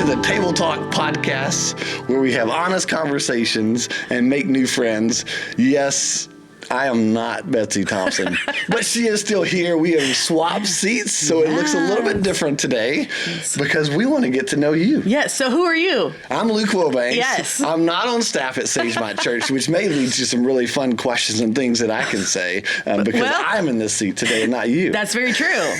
the Table Talk podcast, where we have honest conversations and make new friends. Yes, I am not Betsy Thompson, but she is still here. We have swapped seats, so it looks a little bit different today because we want to get to know you. Yes, so who are you? I'm Luke Wilbanks. Yes. I'm not on staff at Sagemont Church, which may lead to some really fun questions and things that I can say because I'm in this seat today and not you. That's very true.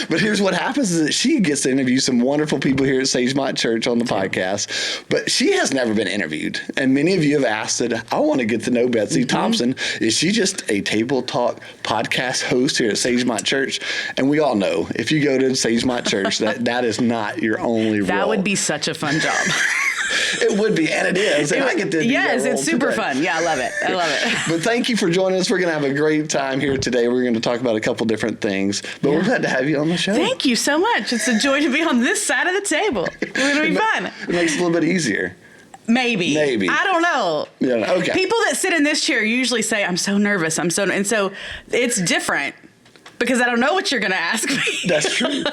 But here's what happens is that she gets to interview some wonderful people here at Sagemont Church on the podcast, but she has never been interviewed. And many of you have asked that, I want to get to know Betsy Thompson. Is she just a Table Talk podcast host here at Sagemont Church? And we all know, if you go to Sagemont Church, that is not your only role. That would be such a fun job. It would be, and it is. And I get to do that role it's super today. fun. Yeah, I love it. I love it. But thank you for joining us. We're going to have a great time here today. We're going to talk about a couple different things. But we're glad to have you on the show. Thank you so much. It's a joy to be on this side of the table. It's going to be fun. It makes it a little bit easier. Maybe. I don't know. Yeah, okay. People that sit in this chair usually say, I'm so nervous. And so it's different because I don't know what you're going to ask me. That's true.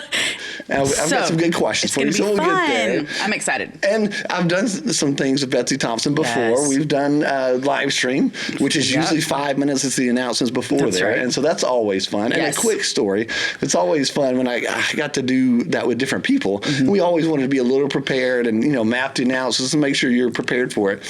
I've got some good questions for you. It's going to be fun. Get there. I'm excited. And I've done some things with Betsy Thompson before. Yes. We've done live stream, which is usually 5 minutes. It's the announcements before That's there. right. And so that's always fun. And a quick story. It's always fun when I got to do that with different people. Mm-hmm. We always wanted to be a little prepared and, map the announcements and make sure you're prepared for it.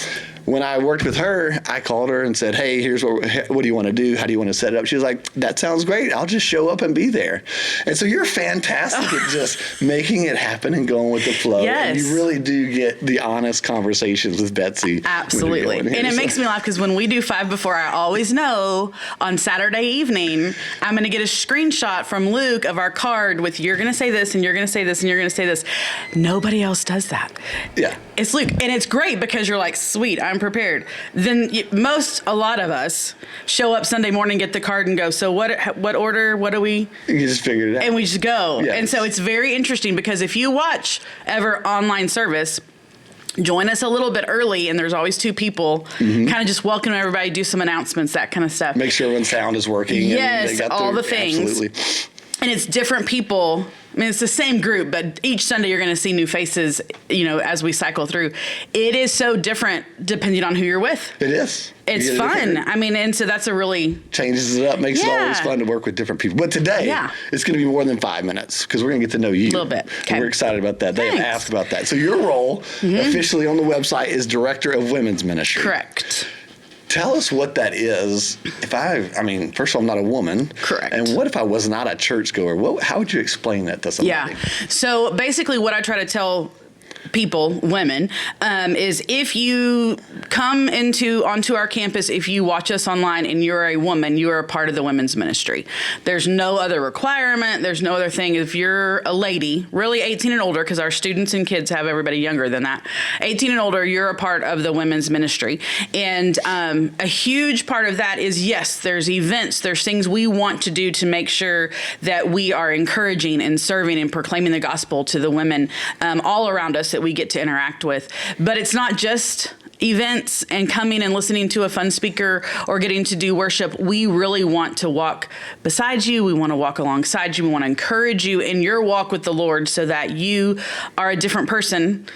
When I worked with her, I called her and said, hey, here's what do you want to do? How do you want to set it up? She was like, that sounds great. I'll just show up and be there. And so you're fantastic at just making it happen and going with the flow. Yes. And you really do get the honest conversations with Betsy. Absolutely. And it makes me laugh because when we do 5 before, I always know on Saturday evening, I'm going to get a screenshot from Luke of our card with you're going to say this and you're going to say this and you're going to say this. Nobody else does that. Yeah. It's Luke. And it's great because you're like, sweet, I'm prepared. Then a lot of us show up Sunday morning, get the card and go, so what order, what do we? You just figured it out. And we just go. Yes. And so it's very interesting because if you watch ever online service, join us a little bit early, and there's always 2 people kind of just welcome everybody, do some announcements, that kind of stuff. Make sure everyone's sound is working. Yes, and they got all the things. Absolutely. And it's different people. I mean, it's the same group, but each Sunday you're going to see new faces, as we cycle through. It is so different depending on who you're with. It is. It's fun. I mean, and so that's a really... Changes it up, makes it always fun to work with different people. But today, it's going to be more than 5 minutes because we're going to get to know you. A little bit. Okay. And we're excited about that. They have asked about that. So your role officially on the website is Director of Women's Ministry. Correct. Tell us what that is. First of all, I'm not a woman. Correct. And what if I was not a churchgoer? How would you explain that to somebody? Yeah. So basically what I try to tell people, women, is if you come onto our campus, if you watch us online and you're a woman, you are a part of the women's ministry. There's no other requirement. There's no other thing. If you're a lady, really 18 and older, because our students and kids have everybody younger than that, 18 and older, you're a part of the women's ministry. And a huge part of that is, yes, there's events, there's things we want to do to make sure that we are encouraging and serving and proclaiming the gospel to the women all around us that we get to interact with. But it's not just events and coming and listening to a fun speaker or getting to do worship. We really want to walk beside you. We want to walk alongside you. We want to encourage you in your walk with the Lord so that you are a different person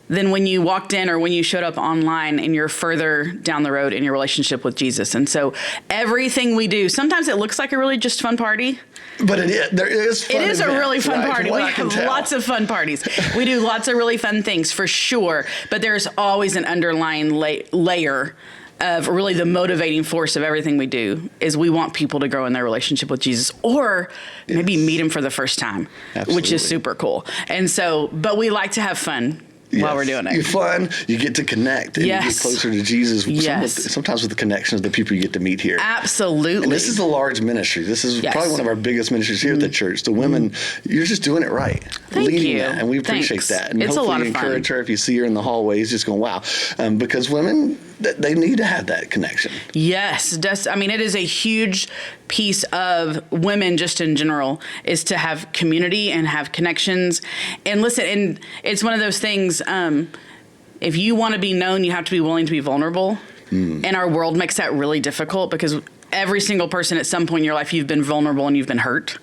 than when you walked in or when you showed up online and you're further down the road in your relationship with Jesus. And so everything we do, sometimes it looks like a really just fun party. But it is fun. It is a really fun party. We have tell. Lots of fun parties. We do lots of really fun things for sure. But there's always an underlying layer of really the motivating force of everything we do is we want people to grow in their relationship with Jesus or maybe meet him for the first time, which is super cool. And so, but we like to have fun. While we're doing it. You're fun. You get to connect and you get closer to Jesus. Sometimes with the connections of the people you get to meet here. Absolutely. And this is a large ministry. This is probably one of our biggest ministries here at the church. The women, you're just doing it right. Thank you. That, and we appreciate that. And it's a lot of fun. Encourage her if you see her in the hallways, just going, wow. Because women, they need to have that connection. Yes. It is a huge piece of women just in general is to have community and have connections. And listen, and it's one of those things, if you want to be known, you have to be willing to be vulnerable. And our world makes that really difficult because every single person at some point in your life, you've been vulnerable and you've been hurt.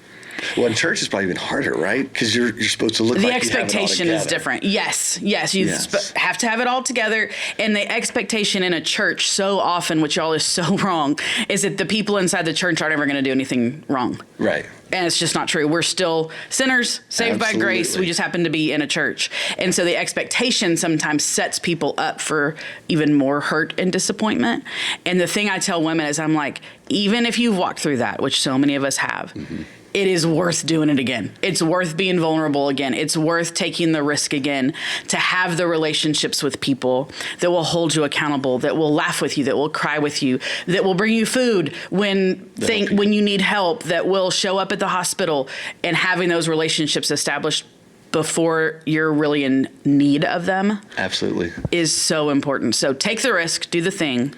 Well, in church is probably even harder, right? Because you're supposed to look the like expectation you have it all is different. Yes. You have to have it all together. And the expectation in a church so often, which y'all is so wrong, is that the people inside the church aren't ever going to do anything wrong. Right. And it's just not true. We're still sinners, saved by grace. We just happen to be in a church. And so the expectation sometimes sets people up for even more hurt and disappointment. And the thing I tell women is I'm like, even if you've walked through that, which so many of us have, it is worth doing it again. It's worth being vulnerable again. It's worth taking the risk again to have the relationships with people that will hold you accountable, that will laugh with you, that will cry with you, that will bring you food when you need help, that will show up at the hospital, and having those relationships established before you're really in need of them. Absolutely. Is so important. So take the risk, do the thing.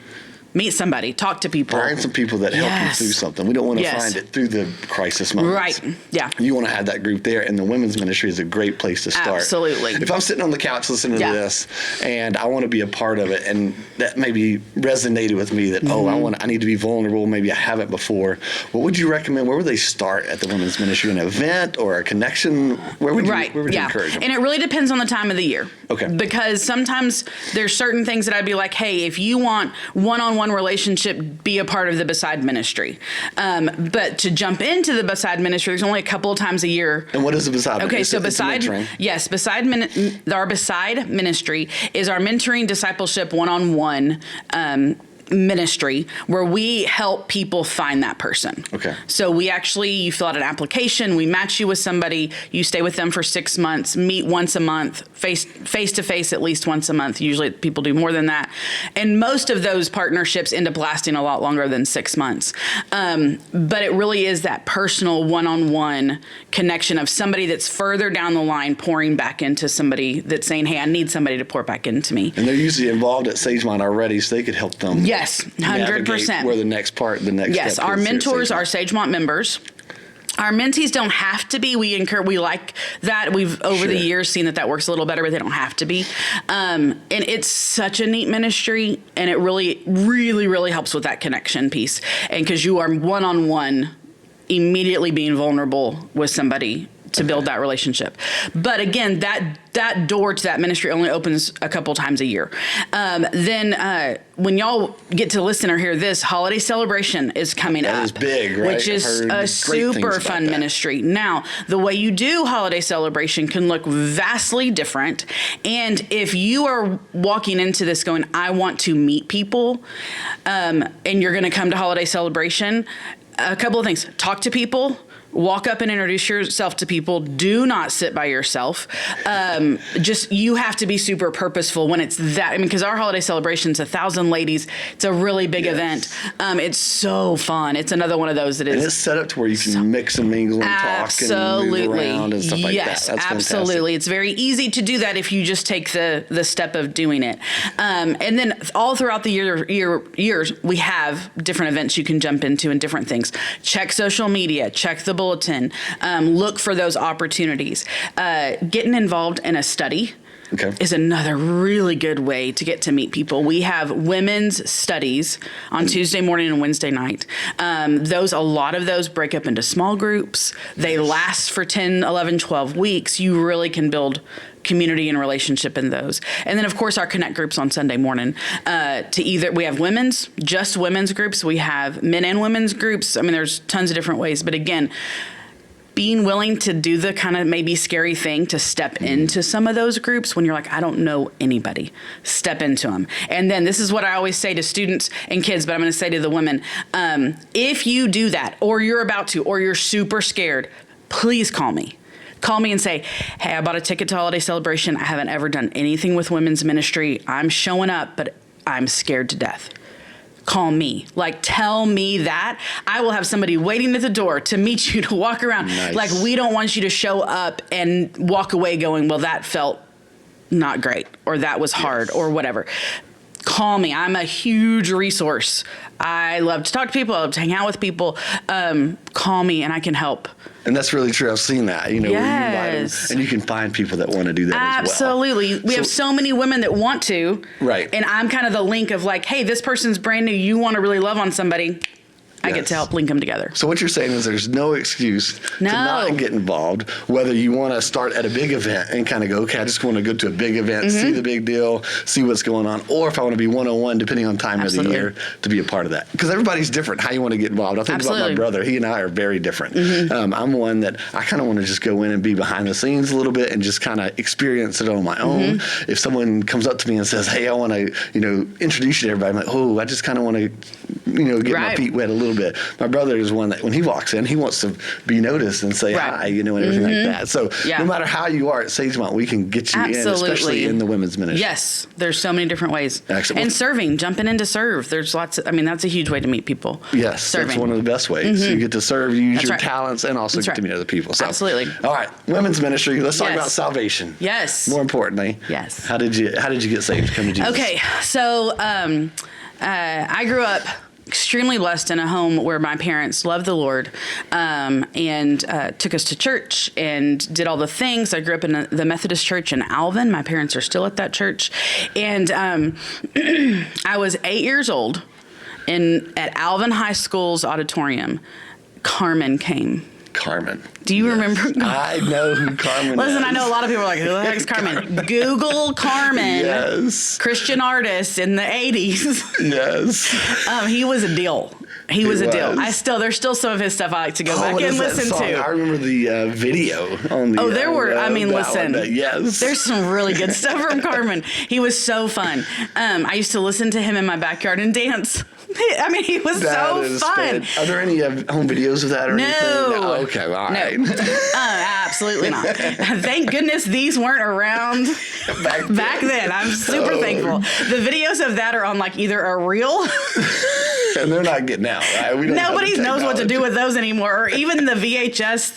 Meet somebody, talk to people. Find some people that help you through something. We don't want to find it through the crisis moments. Right, yeah. You want to have that group there, and the women's ministry is a great place to start. Absolutely. If I'm sitting on the couch listening to this, and I want to be a part of it, and that maybe resonated with me that, I need to be vulnerable, maybe I haven't before, what would you recommend? Where would they start at the women's ministry? An event or a connection? Where would you encourage them? And it really depends on the time of the year. Okay. Because sometimes there's certain things that I'd be like, hey, if you want one-on-one relationship, be a part of the Beside ministry. But to jump into the Beside ministry, there's only a couple of times a year. And what is the Beside ministry? Okay, so our Beside ministry is our mentoring, discipleship, one-on-one ministry where we help people find that person. Okay. So you fill out an application, we match you with somebody, you stay with them for 6 months, meet once a month, face to face at least once a month. Usually people do more than that. And most of those partnerships end up lasting a lot longer than 6 months. But it really is that personal one-on-one connection of somebody that's further down the line pouring back into somebody that's saying, hey, I need somebody to pour back into me. And they're usually involved at Sagemont already, so they could help them. Yes, 100%. Where the next Yes, step our is mentors are Sagemont members. Our mentees don't have to be. We like that. We've over the years seen that works a little better, but they don't have to be. And it's such a neat ministry, and it really, really, really helps with that connection piece. And because you are one-on-one, immediately being vulnerable with somebody to build that relationship. But again, that door to that ministry only opens a couple times a year. Then when y'all get to listen or hear this, holiday celebration is coming up. That is big, right? Which is a super fun ministry. Now, the way you do holiday celebration can look vastly different. And if you are walking into this going, I want to meet people, and you're going to come to holiday celebration, a couple of things. Talk to people. Walk up and introduce yourself to people. Do not sit by yourself. You have to be super purposeful when it's that. I mean, because our holiday celebration's 1,000 ladies. It's a really big event. It's so fun. It's another one of those that is. And it's set up to where you can mix and mingle and talk and move around and stuff like that. That's absolutely. Fantastic. It's very easy to do that if you just take the step of doing it. And then all throughout the years, we have different events you can jump into and different things. Check social media. Check the bulletin. Look for those opportunities. Getting involved in a study is another really good way to get to meet people. We have women's studies on Tuesday morning and Wednesday night. A lot of those break up into small groups. They last for 10, 11, 12 weeks. You really can build community and relationship in those. And then, of course, our connect groups on Sunday morning. We have just women's groups. We have men and women's groups. I mean, there's tons of different ways. But again, being willing to do the kind of maybe scary thing to step into some of those groups when you're like, I don't know anybody. Step into them. And then this is what I always say to students and kids, but I'm going to say to the women, if you do that, or you're about to, or you're super scared, please call me. Call me and say, hey, I bought a ticket to holiday celebration. I haven't ever done anything with women's ministry. I'm showing up, but I'm scared to death. Call me. Tell me that. I will have somebody waiting at the door to meet you, to walk around. Nice. We don't want you to show up and walk away going, well, that felt not great, or that was hard, or whatever. Call me. I'm a huge resource. I love to talk to people. I love to hang out with people. Call me and I can help. And that's really true. I've seen that, where you invite them, and you can find people that want to do that Absolutely. as well. We have so many women that want to. Right. And I'm kind of the link of hey, this person's brand new. You want to really love on somebody. I get to help link them together. So what you're saying is there's no excuse to not get involved, whether you want to start at a big event and kind of go, okay, I just want to go to a big event, see the big deal, see what's going on, or if I want to be one-on-one, depending on time of the year, to be a part of that. Because everybody's different how you want to get involved. I think about my brother. He and I are very different. I'm one that I kind of want to just go in and be behind the scenes a little bit and just kind of experience it on my own. If someone comes up to me and says, hey, I want to, introduce you to everybody, I'm like, oh, I just kind of want to, get my feet wet a little bit. My brother is one that when he walks in, he wants to be noticed and say hi, and everything like that. So no matter how you are at Sagemont, we can get you in, especially in the women's ministry. Yes, there's so many different ways. Excellent. And serving, jumping in to serve. There's lots of, that's a huge way to meet people. Yes, serving. That's one of the best ways. You get to serve, use your talents, and also get to meet other people. So, absolutely. All right, women's ministry. Let's talk about salvation. Yes. More importantly. Yes. How did you get saved? Come to Jesus. Okay, so I grew up extremely blessed in a home where my parents loved the Lord and took us to church and did all the things. I grew up in the Methodist church in Alvin. My parents are still at that church. And I was 8 years old at Alvin High School's auditorium. Carmen came. Carmen. Do you remember? I know who Carmen is. Listen, I know a lot of people are like, who the heck's Carmen? Google Carmen. Yes. Christian artist in the 80s. Yes. He was a deal. He was a deal. There's still some of his stuff I like to go back and listen to. I remember the video on the. There were. Listen. Yes. There's some really good stuff from Carmen. He was so fun. I used to listen to him in my backyard and dance. He was so fun. Are there any home videos of that or anything? No. Okay, all right. No. Absolutely not. Thank goodness these weren't around back then. I'm super thankful. The videos of that are on either a reel. And they're not getting out, right? Nobody knows what to do with those anymore, or even the VHS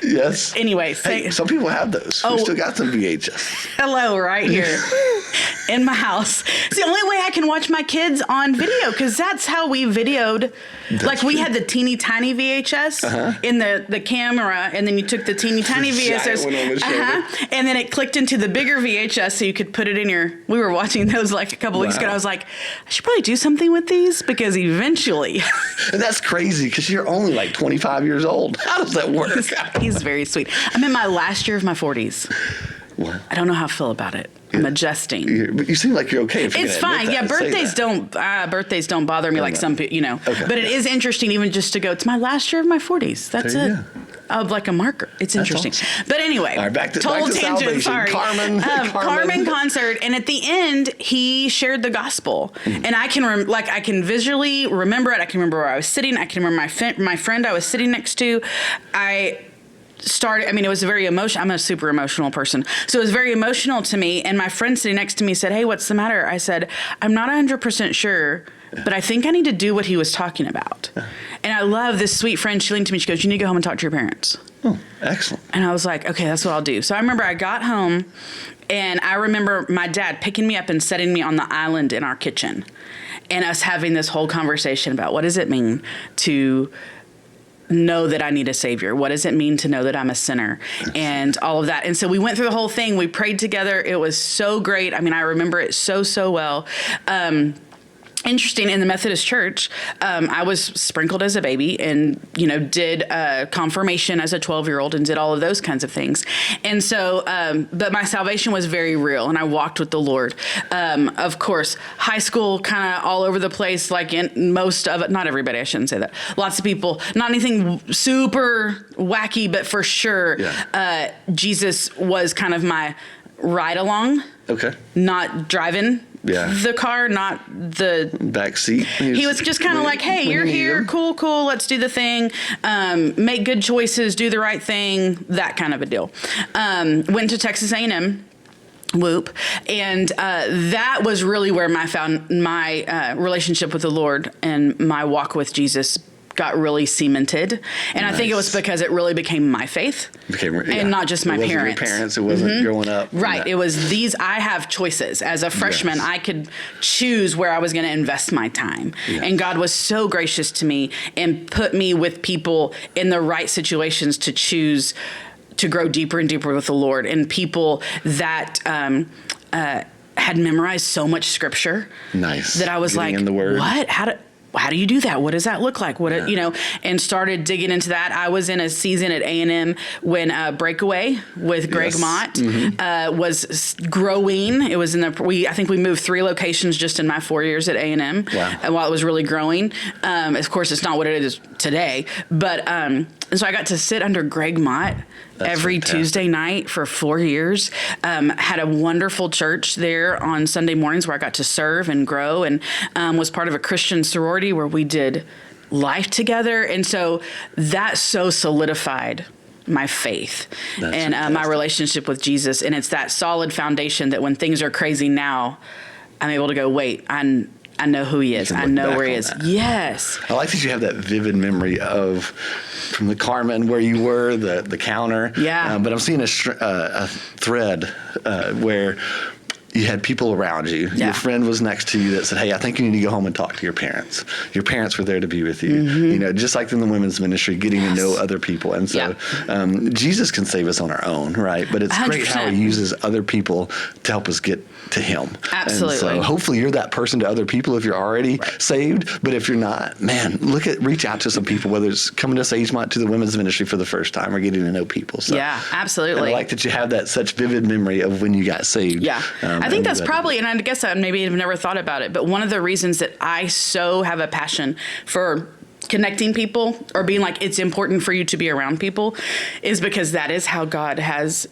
Yes. Anyway. Some people have those. We still got some VHS. Hello, right here in my house. It's the only way I can watch my kids on video, because that's how we videoed. We had the teeny tiny VHS in the camera, and then you took the teeny tiny VHS, and then it clicked into the bigger VHS so you could put it in your. We were watching those a couple weeks ago. And I was like, I should probably do something with these, because eventually. And that's crazy, because you're only 25 years old. How does that work? He's very sweet. I'm in my last year of my 40s. What? I don't know how I feel about it. I'm adjusting. But you seem like you're okay. It's fine. Yeah, birthdays don't bother me some people, Okay. But it is interesting even just to go, it's my last year of my 40s. That's it. Of a marker. It's interesting. Awesome. But anyway, all right, back to tangent. salvation. Sorry. Carmen concert, and at the end he shared the gospel, and I can I can visually remember it. I can remember where I was sitting. I can remember my friend I was sitting next to. It was very emotional. I'm a super emotional person. So it was very emotional to me. And my friend sitting next to me said, hey, what's the matter? I said, I'm not 100% sure, but I think I need to do what he was talking about. And I love this sweet friend. She leaned to me. She goes, you need to go home and talk to your parents. Oh, excellent. And I was like, okay, that's what I'll do. So I remember I got home, and I remember my dad picking me up and setting me on the island in our kitchen, and us having this whole conversation about what does it mean to know that I need a savior? What does it mean to know that I'm a sinner? And all of that. And so we went through the whole thing. We prayed together. It was so great. I remember it so well. Interesting, in the Methodist church, I was sprinkled as a baby and, did confirmation as a 12-year-old and did all of those kinds of things. And so, but my salvation was very real, and I walked with the Lord. Of course, high school, kind of all over the place, in most of it, not everybody, I shouldn't say that. Lots of people, not anything super wacky, but for sure, Jesus was kind of my ride along. Okay. Not driving. The car, not the back seat. He was just kind of like, hey, you're here. Cool. Let's do the thing. Make good choices. Do the right thing. That kind of a deal. Went to Texas A&M. Whoop. And that was really where I found my relationship with the Lord and my walk with Jesus got really cemented. And nice. I think it was because it really became my faith and not just my parents. It wasn't your parents. It wasn't growing up. Right. It was I have choices. As a freshman, I could choose where I was going to invest my time. Yes. And God was so gracious to me and put me with people in the right situations to choose to grow deeper and deeper with the Lord, and people that had memorized so much scripture. Nice. That I was getting like, in the Word. what? how do you do that? What does that look like? And started digging into that. I was in a season at A&M when Breakaway with Greg Mott was growing. It was I think we moved 3 locations just in my 4 years at A&M. Wow. And while it was really growing, of course, it's not what it is today. But and so I got to sit under Greg Mott every fantastic. Tuesday night for 4 years. Had a wonderful church there on Sunday mornings where I got to serve and grow, and was part of a Christian sorority where we did life together. And so that so solidified my faith and my relationship with Jesus. And it's that solid foundation that when things are crazy now, I'm able to go, wait, I know who he is. I know where he is. That. Yes. I like that you have that vivid memory of from the Carmen where you were, the counter. Yeah. But I'm seeing a thread where you had people around you. Yeah. Your friend was next to you that said, hey, I think you need to go home and talk to your parents. Your parents were there to be with you. Mm-hmm. Just like in the women's ministry, getting to know other people. And so Jesus can save us on our own, right? But it's 100%. Great how he uses other people to help us get to him. Absolutely. And so hopefully you're that person to other people if you're already saved. But if you're not, man, reach out to some people, whether it's coming to Sagemont to the women's ministry for the first time or getting to know people. So, yeah, absolutely. And I like that you have that such vivid memory of when you got saved. Yeah. I think that's probably, and I guess I maybe have never thought about it, but one of the reasons that I so have a passion for connecting people or being like, it's important for you to be around people is because that is how God has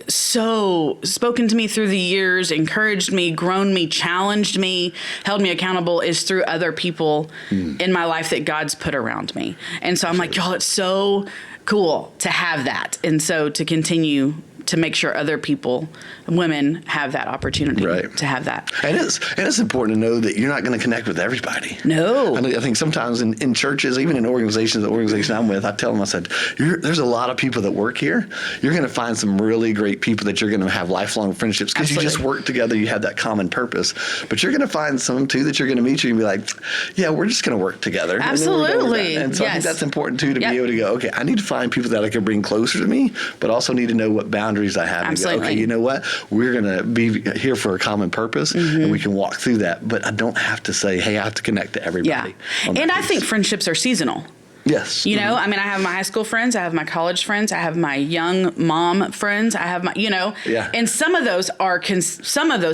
so spoken to me through the years, encouraged me, grown me, challenged me, held me accountable is through other people in my life that God's put around me. And so I'm like, y'all, it's so cool to have that. And so to continue to make sure other people, women, have that opportunity to have that. And it's important to know that you're not going to connect with everybody. No. I think sometimes in churches, even in organizations, the organization I'm with, I tell them, I said, there's a lot of people that work here. You're going to find some really great people that you're going to have lifelong friendships because you just work together. You have that common purpose. But you're going to find some, too, that you're going to meet you and be like, yeah, we're just going to work together. Absolutely. And so I think that's important, too, to be able to go, okay, I need to find people that I can bring closer to me, but also need to know what boundaries I have. Absolutely. Go, okay, you know what? We're going to be here for a common purpose, and we can walk through that. But I don't have to say, hey, I have to connect to everybody. Yeah. And I think friendships are seasonal. Yes. I mean, I have my high school friends, I have my college friends, I have my young mom friends, I have my, and some of those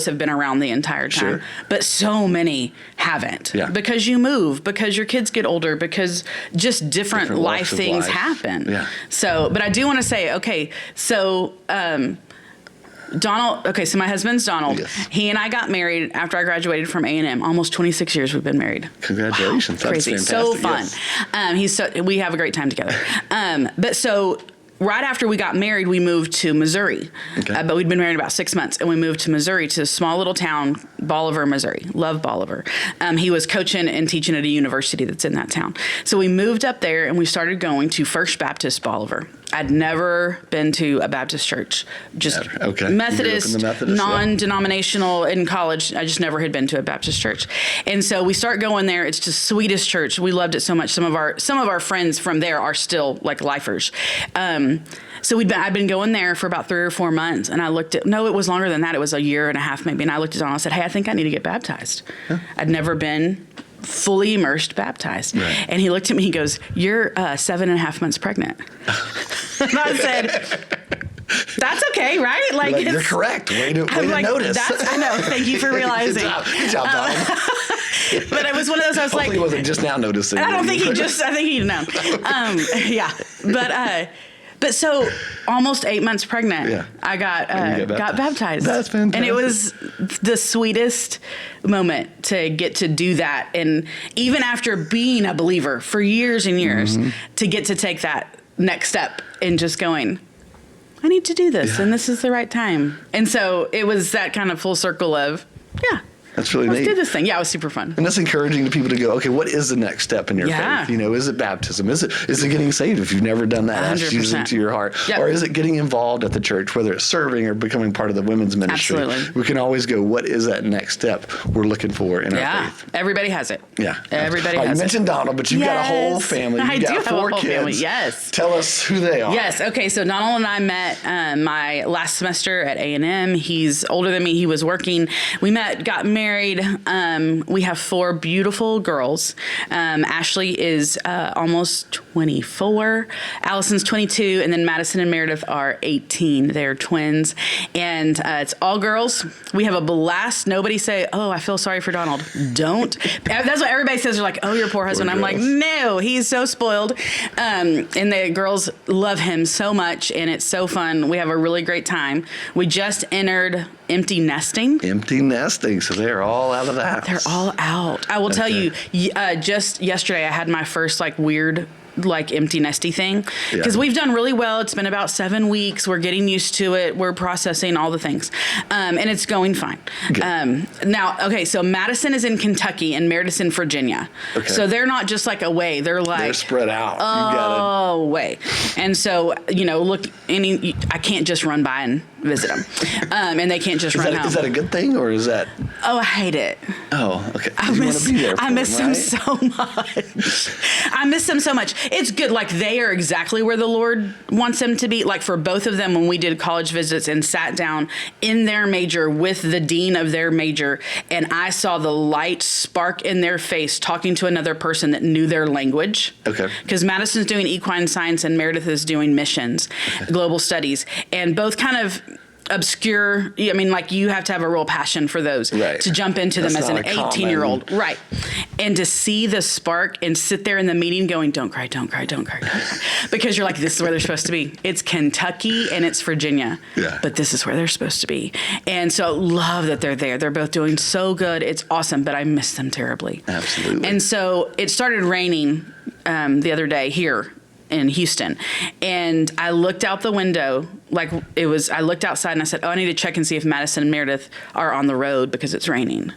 have been around the entire time, but so many haven't because you move, because your kids get older, because just different life things happen. Yeah. So, but I do want to say, okay, so, Donald, so my husband's Donald. Yes. He and I got married after I graduated from A&M. Almost 26 years we've been married. Congratulations. Wow, That's crazy. fantastic. So fun. We have a great time together. But so right after we got married, we moved to Missouri. Okay. But we'd been married about 6 months, and we moved to Missouri, to a small little town, Bolivar, Missouri. Love Bolivar. He was coaching and teaching at a university that's in that town. So we moved up there, and we started going to First Baptist Bolivar. I'd never been to a Baptist church, just Methodist, non-denominational. In college, I just never had been to a Baptist church. And so we start going there. It's just the sweetest church. We loved it so much. Some of our friends from there are still like lifers. So I'd been going there for about 3 or 4 months, and I looked at, no, it was longer than that. It was a year and a half maybe. And I looked at Donald and I said, hey, I think I need to get baptized. Huh? I'd never been fully immersed baptized. Right. And he looked at me, he goes, you're 7.5 months pregnant. And I said, that's okay, right? Like you're correct. Way to notice. I know. Thank you for realizing. Good job, Donald. But it was one of those, I was Hopefully he wasn't just now noticing. I think he'd known. Yeah. But so almost 8 months pregnant, I got baptized. That's fantastic. And it was the sweetest moment to get to do that. And even after being a believer for years and years, to get to take that next step and just going, I need to do this, and this is the right time. And so it was that kind of full circle of, that's really neat. Let's do this thing. Yeah, it was super fun. And that's encouraging to people to go, okay, what is the next step in your faith? Is it baptism? Is it getting saved if you've never done that? 100%. Ask Jesus into your heart. Yep. Or is it getting involved at the church, whether it's serving or becoming part of the women's ministry? Absolutely. We can always go, what is that next step we're looking for in our faith? Everybody has it. Yeah. Everybody has it. You mentioned Donald, but you've got a whole family. I do have 4 a whole kids. family, yes. Tell us who they are. Yes, okay, so Donald and I met my last semester at A&M. He's older than me. He was working. We met, got married. married. We have 4 beautiful girls. Ashley is almost 24. Allison's 22. And then Madison and Meredith are 18. They're twins. And it's all girls. We have a blast. Nobody say, oh, I feel sorry for Donald. Don't. That's what everybody says. They're like, oh, your poor husband. I'm like, no, he's so spoiled. And the girls love him so much. And it's so fun. We have a really great time. We just entered empty nesting. So they're all out of the house. They're all out. I will tell you, just yesterday I had my first weird empty nesty thing, because we've done really well. It's been about 7 weeks. We're getting used to it. We're processing all the things, and it's going fine. So Madison is in Kentucky and Meredith's in Virginia. So they're not just away. They're spread out. Away. And so I can't just run by and visit them, and they can't just run home. Is that a good thing, or is that? Oh, I hate it. Oh, okay. I miss them so much. I miss them so much. It's good. They are exactly where the Lord wants them to be. For both of them, when we did college visits and sat down in their major with the dean of their major, and I saw the light spark in their face talking to another person that knew their language. Okay. Because Madison's doing equine science and Meredith is doing missions, global studies, and both kind of obscure. I mean, you have to have a real passion for those to jump into them as an 18-year-old. Right. And to see the spark and sit there in the meeting going, don't cry, don't cry, don't cry, don't cry. Because you're this is where they're supposed to be. It's Kentucky and it's Virginia. Yeah. But this is where they're supposed to be. And so love that they're there. They're both doing so good. It's awesome, but I miss them terribly. Absolutely. And so it started raining the other day here in Houston, and I looked out the window I looked outside and I said, oh, I need to check and see if Madison and Meredith are on the road because it's raining.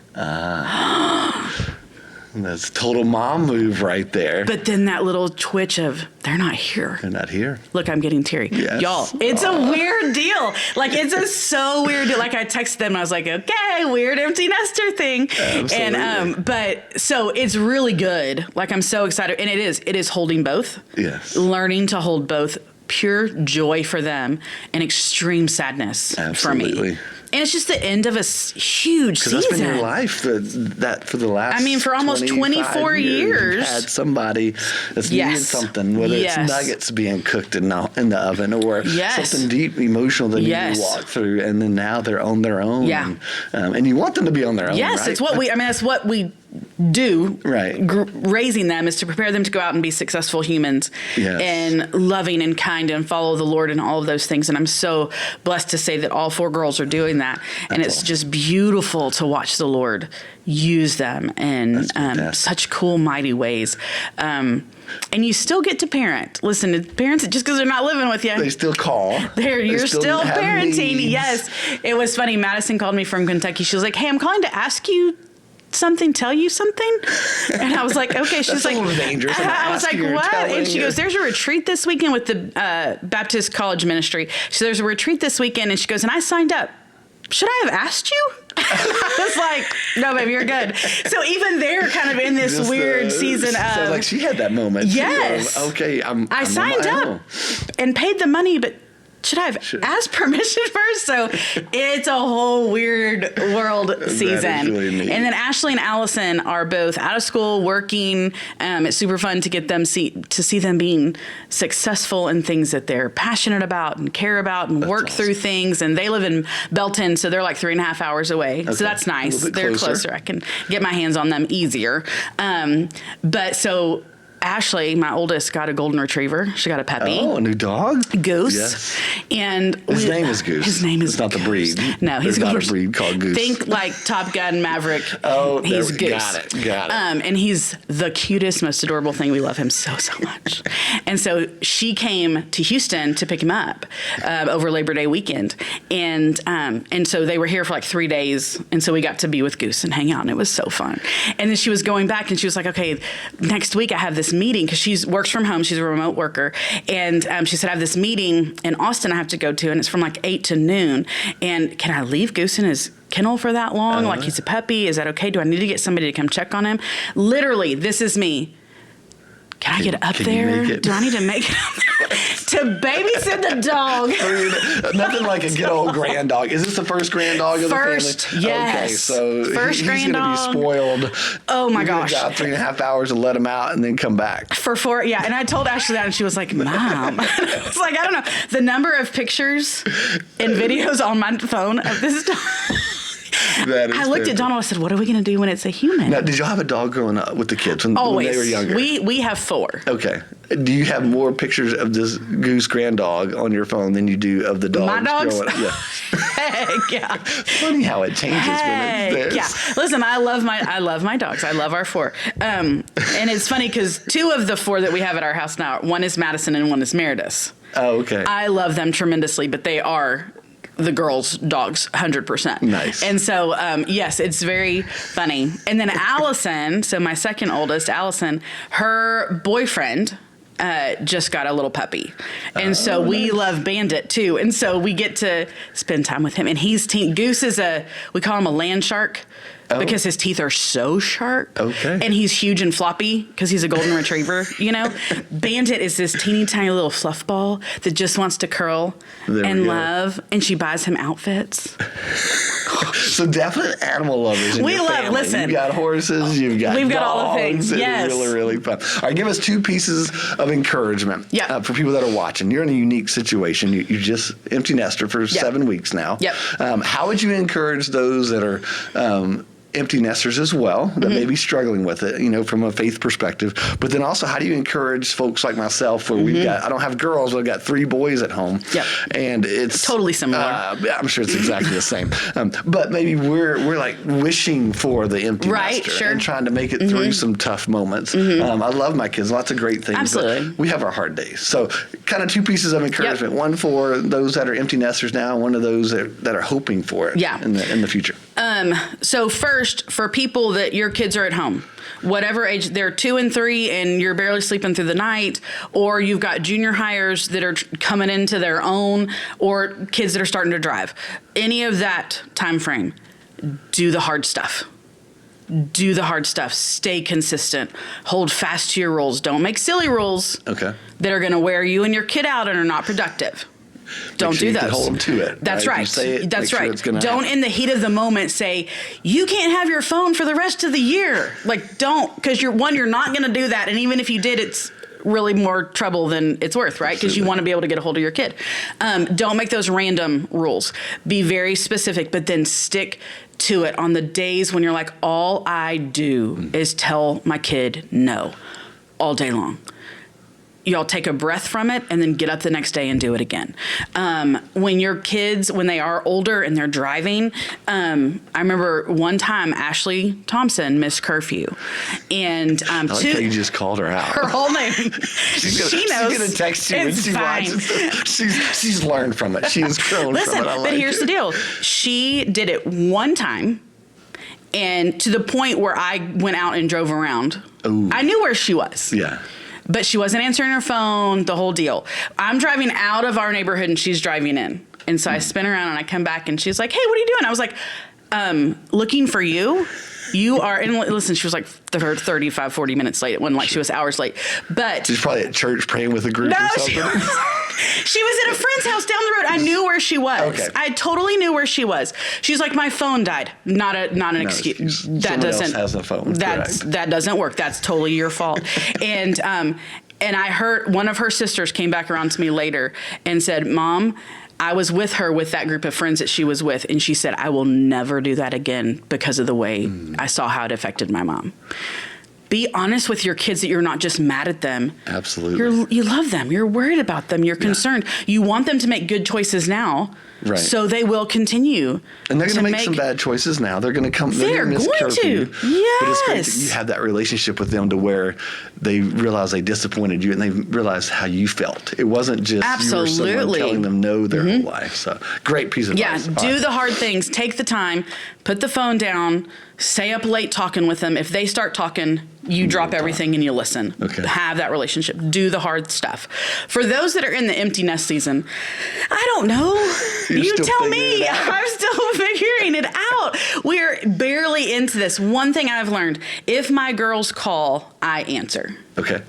That's a total mom move right there. But then that little twitch of, they're not here. They're not here. Look, I'm getting teary. Yes. Y'all, it's a weird deal. It's so weird deal. I texted them and I was like, okay, weird empty nester thing. Absolutely. And, but so it's really good. I'm so excited. And it is holding both. Yes. Learning to hold both. Pure joy for them and extreme sadness for me. And it's just the end of a huge season. That's been your life that for the last for almost 24 years. You've had somebody that's needed something, whether it's nuggets being cooked in the oven or something deep emotional that you walk through, and then now they're on their own. Yeah. And you want them to be on their own, right? It's what that's what we do, right? Raising them is to prepare them to go out and be successful humans, and loving and kind and follow the Lord and all of those things. And I'm so blessed to say that all 4 girls are doing that. And it's just beautiful to watch the Lord use them in such cool, mighty ways. And you still get to parent. Listen, parents, just because they're not living with you, they still call. You're still parenting. Needs. Yes. It was funny. Madison called me from Kentucky. She was like, hey, I'm calling to ask you tell you something. And I was like, okay. She's like, dangerous. I was like, what? And she goes, there's a retreat this weekend with the Baptist College Ministry. So there's a retreat this weekend. And she goes, and I signed up. Should I have asked you? I was like, no, baby, you're good. So even they're kind of in this weird season of. So she had that moment. Yes. Okay, I signed up and paid the money, but should I have asked permission first? So it's a whole weird world season. Really neat. And then Ashley and Allison are both out of school, working. It's super fun to get them to see them being successful in things that they're passionate about and care about and work through things. And they live in Belton, so they're 3.5 hours away. Okay. So that's nice. They're closer. I can get my hands on them easier. But so Ashley, my oldest, got a golden retriever. She got a puppy. Oh, a new dog? Goose. Yes. And his name is Goose. His name is It's not Goose. the breed. No, he's not a breed called Goose. Think Top Gun Maverick. Oh, he's Goose. Got it. And he's the cutest, most adorable thing. We love him so much. And so she came to Houston to pick him up over Labor Day weekend. And so they were here for 3 days. And so we got to be with Goose and hang out. And it was so fun. And then she was going back and she was like, okay, next week I have this meeting because she works from home. She's a remote worker. And she said, I have this meeting in Austin I have to go to. And it's from 8 to noon. And can I leave Goose in his kennel for that long? He's a puppy. Is that okay? Do I need to get somebody to come check on him? Literally, this is me. Can I get up there? Do I need to make it up there to babysit the dog? Nothing like a good old grand dog. Is this the first grand dog of the family? Yes. Okay, so first he's grand going to be spoiled. Oh my gosh. Got 3.5 hours to let him out and then come back. For 4, yeah. And I told Ashley that, and she was like, Mom. I was like, I don't know. The number of pictures and videos on my phone of this dog. I looked at Donald. I said, "What are we going to do when it's a human?" Now, did y'all have a dog growing up with the kids when they were younger? We have 4. Okay. Do you have more pictures of this Goose grand dog on your phone than you do of the dogs? My dogs? Growing up? Yeah. Heck yeah. Funny how it changes when it's there. Yeah. Listen, I love my dogs. I love our 4. And it's funny because 2 of the 4 that we have at our house now, one is Madison and one is Meredith. Oh, okay. I love them tremendously, but they are the girls' dogs, 100%. Nice. And so, yes, it's very funny. And then Allison, so my second oldest, Allison, her boyfriend just got a little puppy. And so we love Bandit too. And so we get to spend time with him. And Goose is we call him a land shark. Because his teeth are so sharp. Okay. And he's huge and floppy because he's a golden retriever, Bandit is this teeny tiny little fluff ball that just wants to curl and love. And she buys him outfits. So definite animal lovers in your family. Listen. You've got horses, we've got all the things. Yes. It's really, really fun. All right, give us 2 pieces of encouragement for people that are watching. You're in a unique situation. You just empty nester for 7 weeks now. Yep. How would you encourage those that are empty nesters as well that may be struggling with it, from a faith perspective? But then also, how do you encourage folks like myself where I don't have girls, but I've got 3 boys at home. Yep. And it's totally similar. I'm sure it's exactly the same. But maybe we're like wishing for the empty nester and trying to make it through some tough moments. I love my kids, lots of great things. Absolutely. But we have our hard days. So kind of 2 pieces of encouragement, one for those that are empty nesters now and one of those that are hoping for it in the future. So first, for people that your kids are at home, whatever age, they're 2 and 3 and you're barely sleeping through the night, or you've got junior hires that are coming into their own, or kids that are starting to drive, any of that time frame, do the hard stuff. Do the hard stuff. Stay consistent. Hold fast to your rules. Don't make silly rules that are going to wear you and your kid out and are not productive. Don't do those. You can hold them to it. That's right. You say it, That's make right. Sure it's gonna don't happen. in the heat of the moment say, you can't have your phone for the rest of the year. Like, don't, because you're not going to do that. And even if you did, it's really more trouble than it's worth, right? Because you want to be able to get a hold of your kid. Don't make those random rules. Be very specific, but then stick to it on the days when you're like, all I do is tell my kid no all day long. Y'all take a breath from it and then get up the next day and do it again. When your kids, when they are older and they're driving, I remember one time Ashley Thompson missed curfew. And I like how you just called her out. Her whole name. She knows. She's going to text you when she watches it. She's learned from it. She has grown from it. But here's the deal. She did it one time, and to the point where I went out and drove around. Ooh. I knew where she was. Yeah. But she wasn't answering her phone, the whole deal. I'm driving out of our neighborhood and she's driving in. And so I spin around and I come back and she's like, hey, what are you doing? I was like, looking for you. You are, and listen, she was like 35, 40 minutes late. It wasn't like she was hours late. But she's probably at church praying with a group or something. She was at a friend's house down the road. I knew where she was. Okay. I totally knew where she was. She's like, my phone died. Not an excuse. That doesn't. Else has a phone. That doesn't work. That's totally your fault. And I heard one of her sisters came back around to me later and said, Mom, I was with her with that group of friends that she was with, and she said, I will never do that again because of the way I saw how it affected my mom. Be honest with your kids that you're not just mad at them. Absolutely. You love them. You're worried about them. You're concerned. You want them to make good choices now. Right. So they will continue. And they're going to make some bad choices now. They're going to come. They're going to. Yes. But it's great that you have that relationship with them to where they realize they disappointed you and they realized how you felt. It wasn't just you were someone telling them no their whole life. So great piece of advice. Yeah. Do the hard things. Take the time. Put the phone down. Stay up late talking with them. If they start talking, you drop everything and you listen. Okay. Have that relationship. Do the hard stuff. For those that are in the empty nest season, I don't know. You tell me. I'm still figuring it out. We're barely into this. One thing I've learned, if my girls call, I answer. Okay.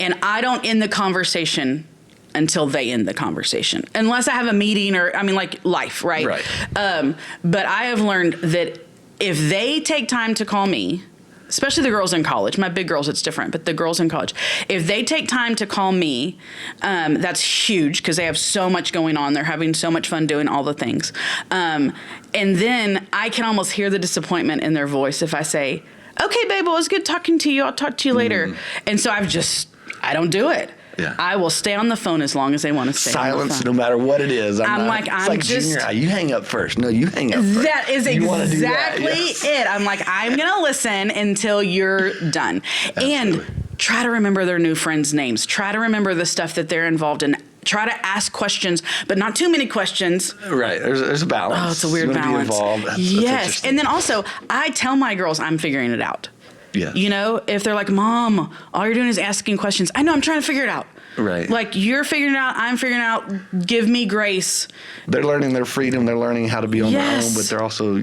And I don't end the conversation until they end the conversation. Unless I have a meeting or, like life, right? Right. But I have learned that if they take time to call me, especially the girls in college, my big girls, it's different, but the girls in college, if they take time to call me, that's huge because they have so much going on. They're having so much fun doing all the things. And then I can almost hear the disappointment in their voice if I say, okay, babe, well, it was good talking to you. I'll talk to you later. And so I don't do it. Yeah. I will stay on the phone as long as they want to stay on the phone. Silence, no matter what it is. I'm just just... junior high. You hang up first. No, you hang up first. That is exactly Yes. it. I'm like, I'm going to listen until you're done. Absolutely. And try to remember their new friends' names. Try to remember the stuff that they're involved in. Try to ask questions, but not too many questions. Right. There's a balance. Oh, it's a weird balance. Be involved. That's yes. And then also, I tell my girls I'm figuring it out. Yeah. You know, if they're like, Mom, all you're doing is asking questions. I know, I'm trying to figure it out. Right. Like, you're figuring it out, I'm figuring it out. Give me grace. They're learning their freedom. They're learning how to be on their own, but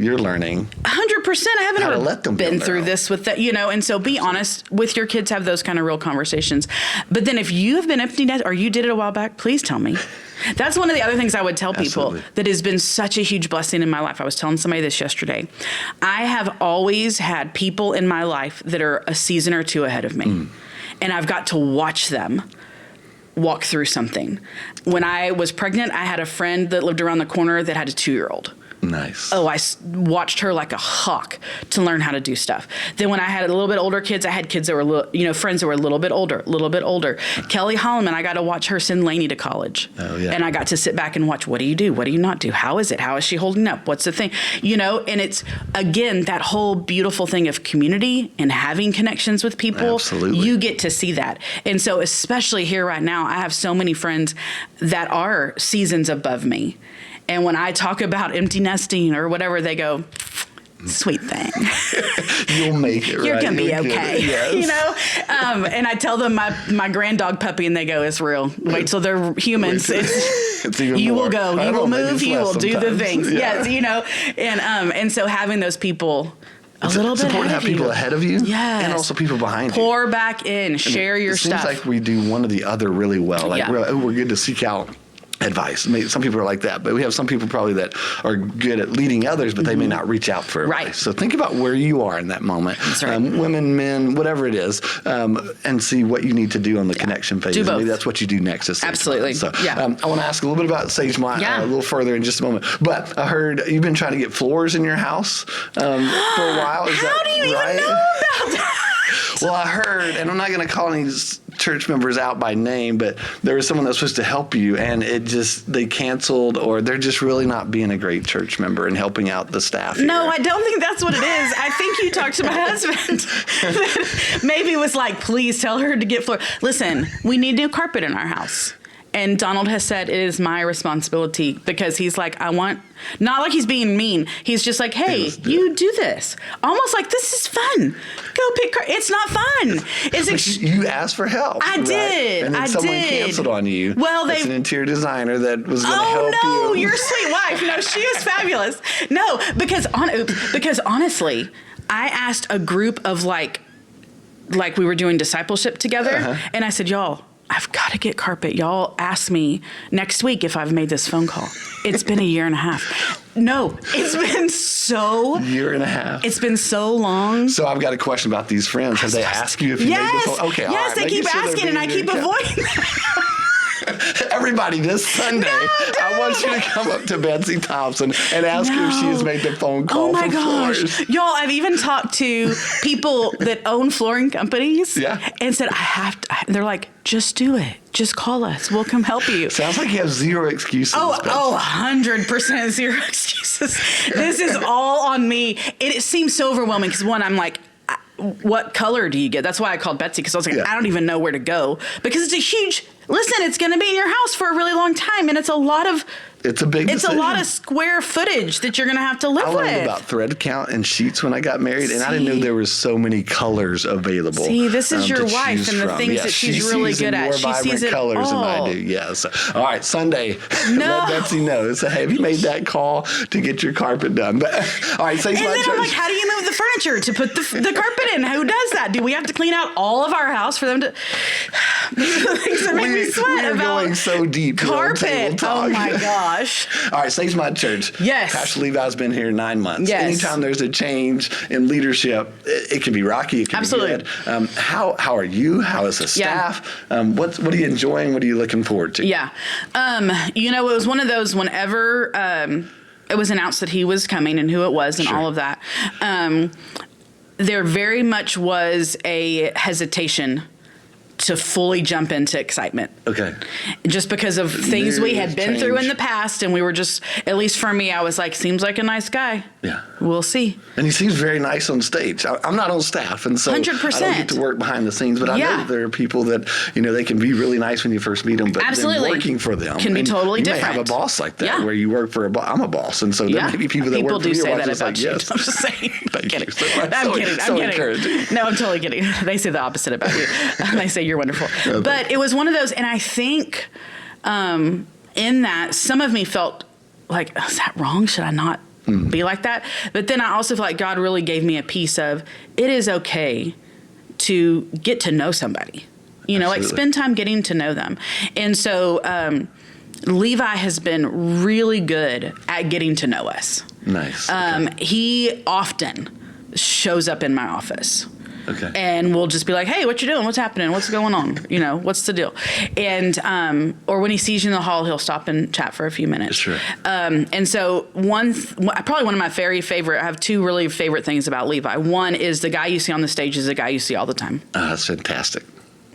you're learning. 100%. I haven't How to ever let them been be on through their own. this with that, and so be honest with your kids, have those kind of real conversations. But then if you have been empty nest or you did it a while back, please tell me. That's one of the other things I would tell people Absolutely. that has been such a huge blessing in my life. I was telling somebody this yesterday. I have always had people in my life that are a season or two ahead of me. And I've got to watch them walk through something. When I was pregnant, I had a friend that lived around the corner that had a 2-year-old. Nice. Oh, I watched her like a hawk to learn how to do stuff. Then when I had a little bit older kids, I had kids that were friends that were a little bit older. Kelly Holloman, I got to watch her send Lainey to college. Oh, yeah. And I got to sit back and watch, what do you do? What do you not do? How is it? How is she holding up? What's the thing? And it's, again, that whole beautiful thing of community and having connections with people. Absolutely. You get to see that. And so especially here right now, I have so many friends that are seasons above me. And when I talk about empty nesting or whatever, they go, sweet thing. You'll make it, right? You're going to be okay. Yes. And I tell them my grand dog puppy, and they go, it's real. Wait till they're humans. It's even you more. will go. You will move. You will do the things. Yeah. Yes, and so having those people It's important to have people ahead of you. Yes. And also people behind you. Pour back in. Share your stuff. It seems like we do one or the other really well. Like we're good to seek out advice. Maybe some people are like that, but we have some people probably that are good at leading others, but they may not reach out for advice. Right. So think about where you are in that moment. That's right. Women, men, whatever it is, and see what you need to do on the connection phase. Do both. Maybe that's what you do next. Is Sagemont. Absolutely. So Yeah. I want to ask a little bit about Sagemont a little further in just a moment. But I heard you've been trying to get floors in your house for a while. Is How that do you right? even know about that? Well, I heard, and I'm not going to call any church members out by name, but there was someone that was supposed to help you, and they canceled, or they're just really not being a great church member and helping out the staff here. No, I don't think that's what it is. I think you talked to my husband that maybe was like, please tell her to get floor. Listen, we need new carpet in our house. And Donald has said it is my responsibility because he's like, not like he's being mean. He's just like, hey, you do this. Almost like, this is fun. Go pick it's not fun. You asked for help. I did. And then someone canceled on you. Well, That's an interior designer that was going to help you. Oh, no, your sweet wife. No, she is fabulous. No, because honestly, I asked a group of like we were doing discipleship together, and I said, y'all, I've got to get carpet. Y'all ask me next week if I've made this phone call. It's been a year and a half. No, it's been year and a half. It's been so long. So I've got a question about these friends. Have they asked you if you made the phone? Okay, all yes, right. they keep asking, and I keep avoiding them. Everybody, this Sunday, I want you to come up to Betsy Thompson and ask her if she has made the phone call for floors. Y'all, I've even talked to people that own flooring companies and said, they're like, just do it. Just call us. We'll come help you. Sounds like you have zero excuses. 100% zero excuses. This is all on me. It seems so overwhelming because I'm like, what color do you get? That's why I called Betsy, because I was like, I don't even know where to go, because it's a huge, listen, it's going to be in your house for a really long time, and it's a lot of square footage that you're going to have to live with. I learned about thread count and sheets when I got married, and I didn't know there was so many colors available. See, this is your wife and the things that she's really good at. She sees it colors than I do. Yes. All right, Sunday. Let Betsy know. So, have you made that call to get your carpet done? But all right, Sagemont Church. I'm like, how do you move the furniture to put the carpet in? Who does that? Do we have to clean out all of our house for them to? These are things that make me sweat about going so deep. Carpet. Oh my gosh. All right, Sagemont Church. Yes. Pastor Levi's been here 9 months. Yes. Anytime there's a change in leadership, it can be rocky. It can Absolutely. be good. How are you? How is the staff? What are you enjoying? What are you looking forward to? Yeah. It was one of those whenever it was announced that he was coming and who it was and all of that. There very much was a hesitation to fully jump into excitement. Okay. Just because of things we had been through in the past, and we were just, at least for me, I was like, seems like a nice guy. Yeah. We'll see. And he seems very nice on stage. I'm not on staff, and so 100%. I don't get to work behind the scenes, but I know that there are people that, they can be really nice when you first meet them, but then working for them can be totally different. You may have a boss like that where you work for I'm a boss, and so there may be people that work for you. People do say that about you. Yes. I'm just saying. I'm kidding. I'm kidding. Encouraging. No, I'm totally kidding. They say the opposite about you. They say you're wonderful. But it was one of those, and I think in that, some of me felt like, is that wrong? Should I not be like that? But then I also feel like God really gave me a piece of, it is okay to get to know somebody. Like spend time getting to know them. And so Levi has been really good at getting to know us. Nice. He often shows up in my office. Okay. And we'll just be like, hey, what you doing? What's happening? What's going on? What's the deal? And or when he sees you in the hall, he'll stop and chat for a few minutes. Sure. And so probably one of my very favorite, I have two really favorite things about Levi. One is the guy you see on the stage is the guy you see all the time. That's fantastic.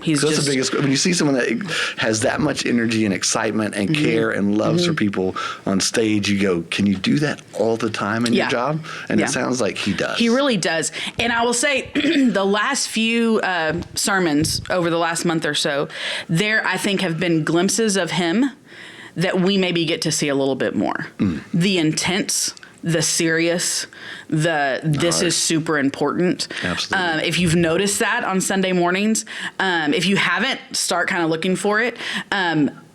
He's that's the biggest. When you see someone that has that much energy and excitement and care and loves for people on stage, you go, can you do that all the time in your job? And it sounds like he does. He really does. And I will say the last few sermons over the last month or so, there I think have been glimpses of him that we maybe get to see a little bit more. The intense, the serious, this is super important. Absolutely. If you've noticed that on Sunday mornings, if you haven't, start kind of looking for it.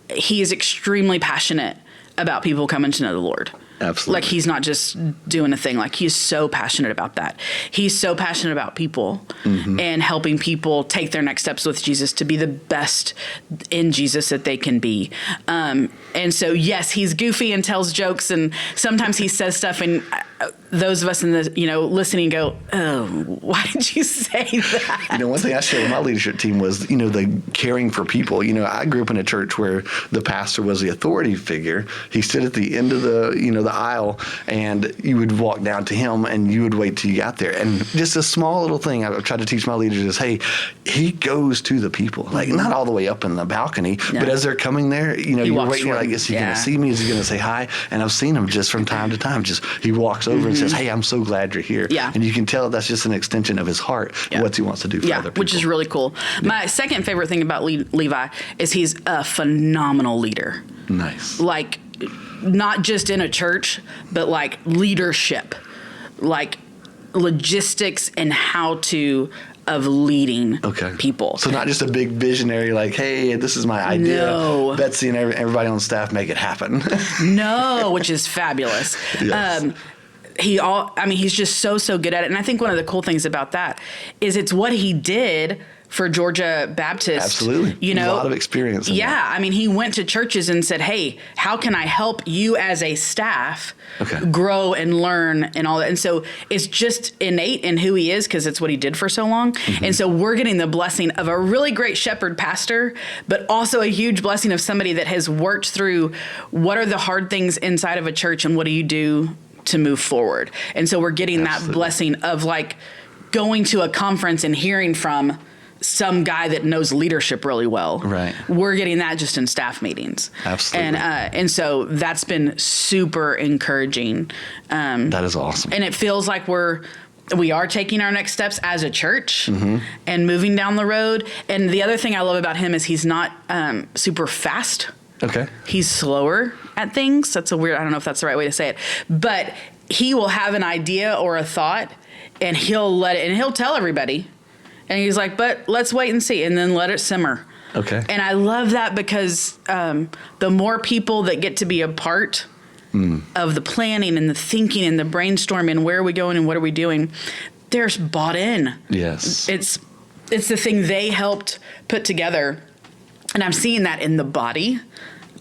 He is extremely passionate about people coming to know the Lord. Absolutely. Like he's not just doing a thing. Like he's so passionate about that. He's so passionate about people and helping people take their next steps with Jesus to be the best in Jesus that they can be. And so, yes, he's goofy and tells jokes, and sometimes he says stuff, and those of us in the listening go, oh, why did you say that? One thing I shared with my leadership team was the caring for people. I grew up in a church where the pastor was the authority figure. He stood at the end of the aisle, and you would walk down to him, and you would wait till you got there. And just a small little thing I've tried to teach my leaders is, hey, he goes to the people, like not all the way up in the balcony, but as they're coming there, you're waiting. Like, is he going to see me? Is he going to say hi? And I've seen him just from time to time. Just he walks over and says, hey, I'm so glad you're here. Yeah. And you can tell that's just an extension of his heart, what he wants to do for other people. Which is really cool. My second favorite thing about Levi is he's a phenomenal leader. Nice. Like, not just in a church, but like leadership, like logistics and how to of leading people. So not just a big visionary like, hey, this is my idea. No. Betsy and everybody on staff make it happen. No, which is fabulous. Yes. He's just so good at it. And I think one of the cool things about that is it's what he did for Georgia Baptist. Absolutely. A lot of experience. He went to churches and said, hey, how can I help you as a staff grow and learn and all that? And so it's just innate in who he is because it's what he did for so long. And so we're getting the blessing of a really great shepherd pastor, but also a huge blessing of somebody that has worked through what are the hard things inside of a church and what do you do to move forward. And so we're getting that blessing of like going to a conference and hearing from some guy that knows leadership really well. Right. We're getting that just in staff meetings. Absolutely. And so that's been super encouraging. That is awesome. And it feels like we're we are taking our next steps as a church and moving down the road. And the other thing I love about him is he's not super fast. Okay. He's slower at things. That's I don't know if that's the right way to say it, but he will have an idea or a thought and he'll tell everybody. And he's like, but let's wait and see, and then let it simmer. Okay. And I love that because the more people that get to be a part of the planning and the thinking and the brainstorming and where are we going and what are we doing, they're bought in. Yes. It's the thing they helped put together. And I'm seeing that in the body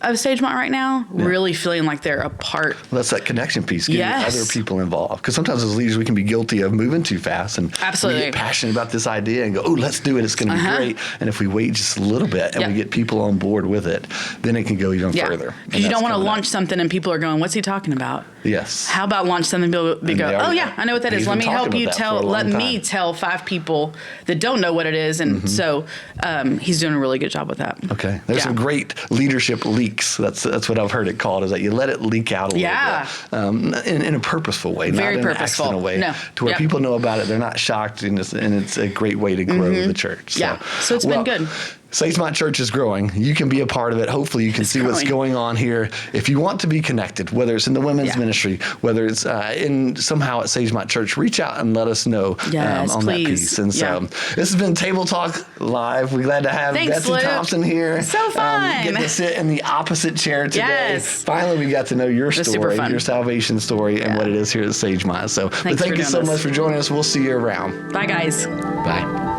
of Sagemont right now, really feeling like they're a part. Well, that's that connection piece, getting other people involved. Because sometimes as leaders, we can be guilty of moving too fast and we get passionate about this idea and go, oh, let's do it. It's going to be great. And if we wait just a little bit and we get people on board with it, then it can go even further. Because you don't want to launch something and people are going, what's he talking about? Yes. How about launch something and people go, oh yeah, I know what that is. Let me help you let me tell 5 people that don't know what it is. And so he's doing a really good job with that. Okay. There's some great leadership leaks. That's what I've heard it called, is that you let it leak out a little bit in a purposeful way, Very not in purposeful. an accidental way, to where people know about it. They're not shocked, and it's a great way to grow the church. So it's been good. Sagemont Church is growing. You can be a part of it. Hopefully you can see what's going on here. If you want to be connected, whether it's in the women's ministry, whether it's in somehow at Sagemont Church, reach out and let us know on that piece. And so this has been Table Talk Live. We're glad to have Betsy Thompson here. So fun. Getting to sit in the opposite chair today. Finally, we got to know your story, your salvation story, and what it is here at Sagemont. So thank you so much for joining us. We'll see you around. Bye, guys. Bye.